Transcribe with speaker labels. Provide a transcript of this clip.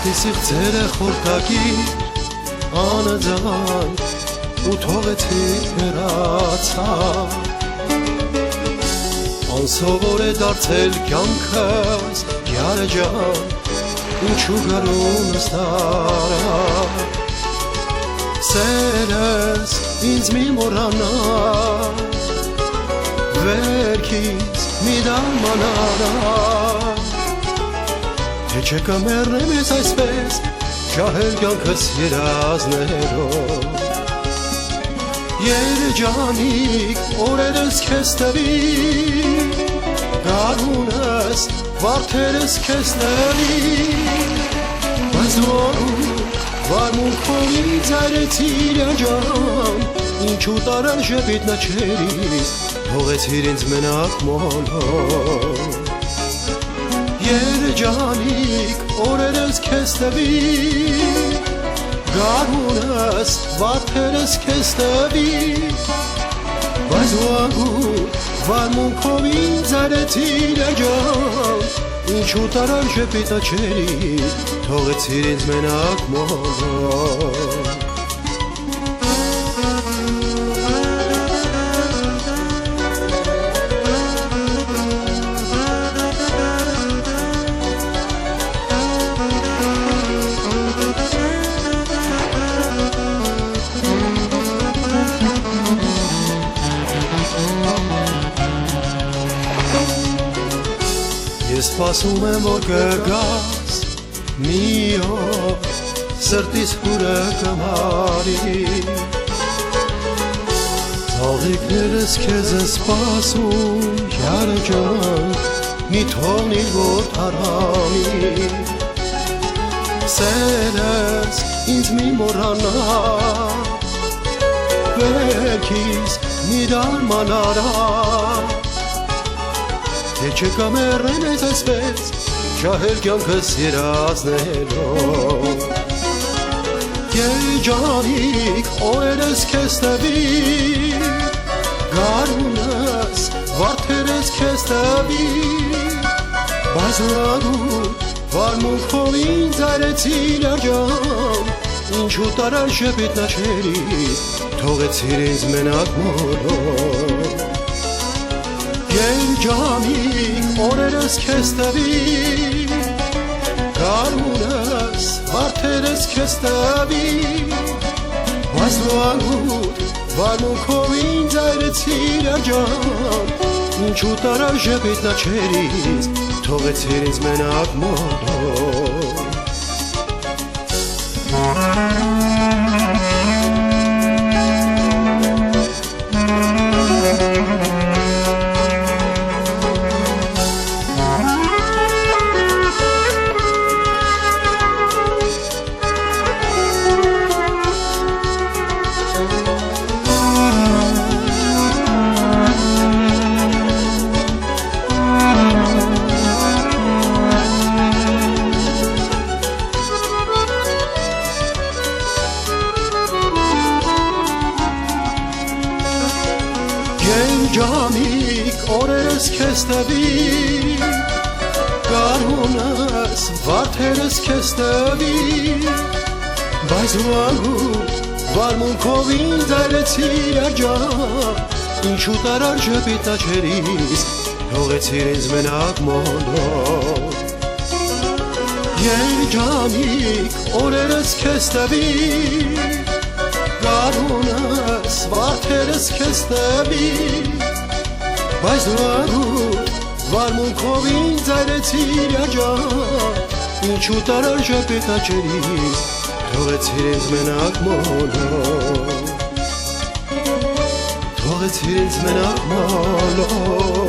Speaker 1: Իսիղ ձերը խորտակի անձան ու թողեցի հեռացավ Անսովոր է դարձել կյանքս յարը ջան ինչու գարունս դարա Սերս ինձ մի մորանա Վերքից մի դարմանարա Թե չկմեռնեմ ես այսպես Ջահել կյանքս երազներով Երջանիկ օրերս քեզ տվի Գարունս վարդերս քեզ տվի Բայց վարմունքով ինձ այրեցիր ջան Ինչու տարան ժպիտ նչերից Թողեցիր ինձ մենակ մոլով Երջանիկ օրերս քեզ տվի Գարունս վարդերս քեզ տվի Բայց վարմունքով ինձ այրեցիր ջան Ինչու տարան ժպիտ նչերից Թողեցիր ինձ մենակ մոլով Ես սպասում եմ, որ կգաս մի օր Սրտիս հուրը կմարի Ծաղիկներս քեզ են սպասում, յարը ջան Մի թողնիր, որ թարամի Սերս ինձ մի մորանա Վերքից մի դարմանարա Թե չկամերեն ես այսպես Ջահել կյանքս երազներով Երջանիկ օրերս քեզ տվի Գարունս վարդերս քեզ տվի Բայց վարմունքով ինձ այրեցիր ջան Ինչու տարան ժպիտ նչերից Թողեցիր ինձ մենակ մոլով Երջանիկ օրերս քեզ տվի Գարունս վարդերս քեզ տվի Բայց վարմունքով ինձ այրեցիր ջան Ինչու տարան ժպիտ նչերից Թողեցիր ինձ մենակ մոլով Երջանիկ օրերս քեզ տվի Գարունս վարդերս քեզ տվի Բայց վարմունքով ինձ այրեցիր ջան Ինչու տարան ժպիտ նչերից Թողեցիր ինձ մենակ մոլով Երջանիկ օրերս քեզ տվի Գարունս վարդերս քեզ տվի Բայց վարմունքով ինձ այրեցիր ջան Ինչու տարան ժպիտ նչերից Թողեցիր ինձ մենակ մոլով Թողեցիր ինձ մենակ մոլով